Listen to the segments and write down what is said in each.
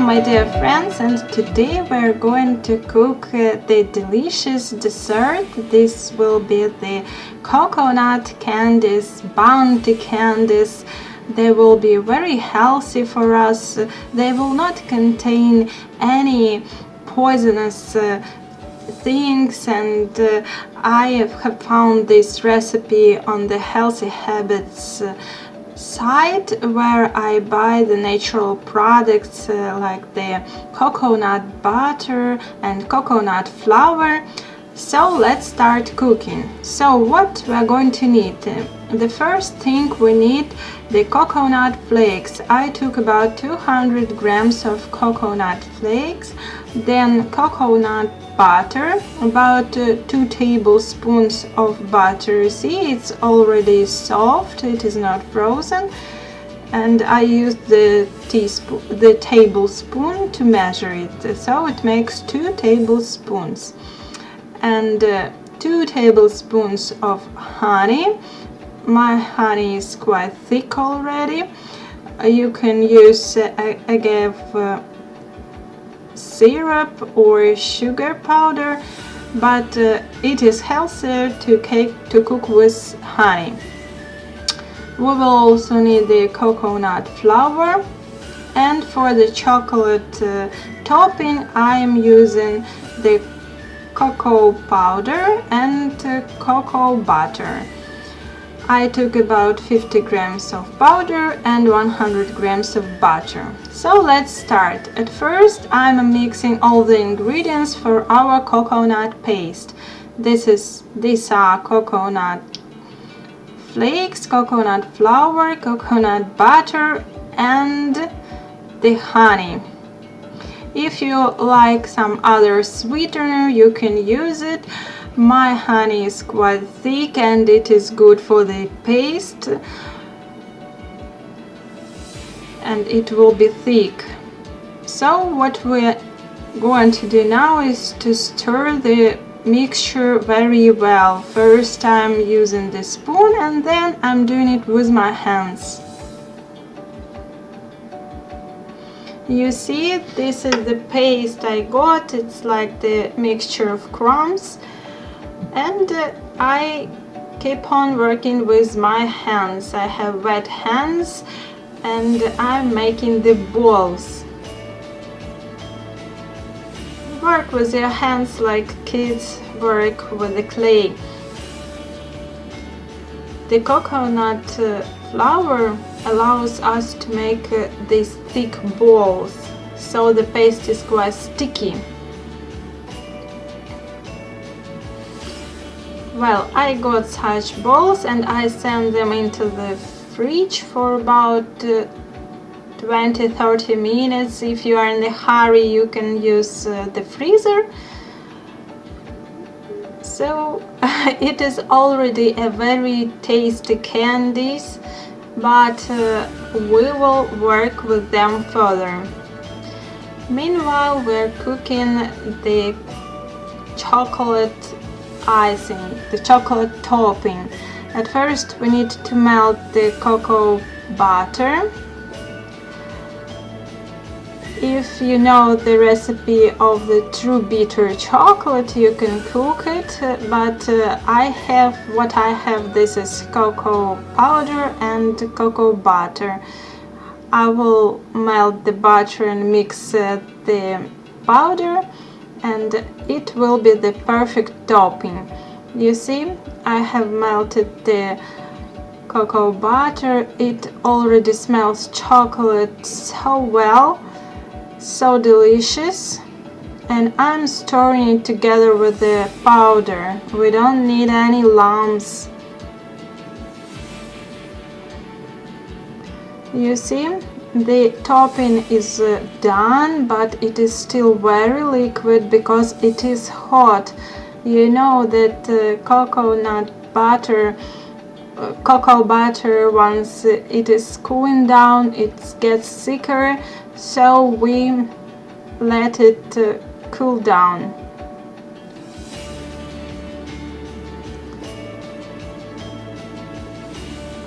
my dear friends, and today we're going to cook the delicious dessert. This will be the coconut candies, Baunty candies. They will be very healthy for us. They will not contain any poisonous things, and I have found this recipe on the Healthy Habits site, where I buy the natural products like the coconut butter and coconut flour. So let's start cooking. So what we are going to need? The first thing we need the coconut flakes. I took about 200 grams of coconut flakes, then coconut butter, about 2 tablespoons of butter. You see, it's already soft, it is not frozen, and I used the tablespoon to measure it, so it makes 2 tablespoons. And 2 tablespoons of honey. My honey is quite thick already. You can use agave syrup or sugar powder, but it is healthier to cook with honey. We will also need the coconut flour, and for the chocolate topping I am using the cocoa powder and cocoa butter. I took about 50 grams of powder and 100 grams of butter. So let's start. At first I'm mixing all the ingredients for our coconut paste. These are coconut flakes, coconut flour, coconut butter, and the honey. If you like some other sweetener, you can use it. My honey is quite thick and it is good for the paste, and it will be thick. So what we're going to do now is to stir the mixture very well. First I'm using the spoon, and then I'm doing it with my hands. You see, this is the paste I got. It's like the mixture of crumbs, and I keep on working with my hands. I have wet hands and I'm making the balls. Work with your hands like kids work with the clay. The coconut flour allows us to make these thick balls, so the paste is quite sticky. Well, I got such balls and I send them into the fridge for about 20-30 minutes. If you are in a hurry, you can use the freezer. So it is already a very tasty candies, but we will work with them further. Meanwhile, we're cooking the chocolate icing, the chocolate topping. At first we need to melt the cocoa butter. If you know the recipe of the true bitter chocolate, you can cook it, but I have this is cocoa powder and cocoa butter. I will melt the butter and mix the powder, and it will be the perfect topping. You see, I have melted the cocoa butter. It already smells chocolate so well, so delicious, and I'm stirring it together with the powder. We don't need any lumps. You see, the topping is done, but it is still very liquid because it is hot. You know that cocoa butter, once it is cooling down, it gets thicker, so we let it cool down.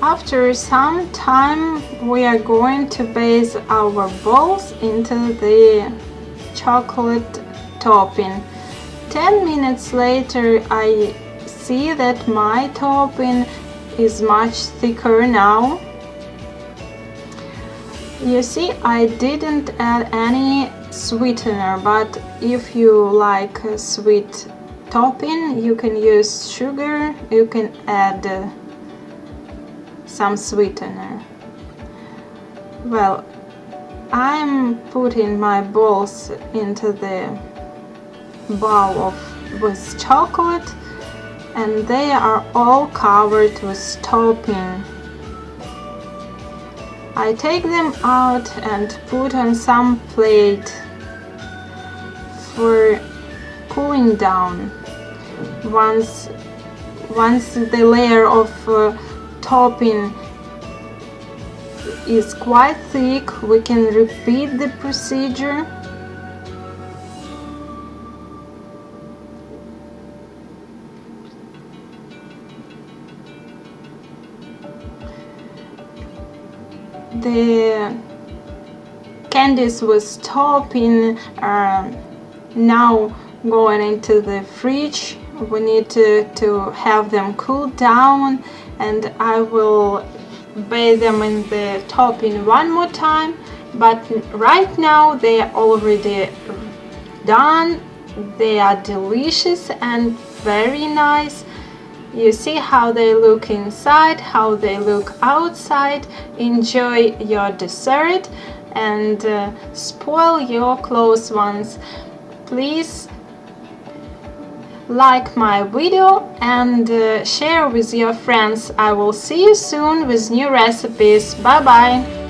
After some time, we are going to base our balls into the chocolate topping. 10 minutes later, I see that my topping is much thicker now. You see, I didn't add any sweetener, but if you like a sweet topping, you can use sugar, you can add some sweetener. Well, I'm putting my balls into the bowl with chocolate, and they are all covered with topping. I take them out and put on some plate for cooling down. Once the layer of topping is quite thick, we can repeat the procedure. The candies with topping are now going into the fridge. We need to have them cool down, and I will bathe them in the topping one more time, but right now they are already done. They are delicious and very nice. You see how they look inside, how they look outside. Enjoy your dessert and spoil your close ones. Please like my video and share with your friends. I will see you soon with new recipes. Bye bye.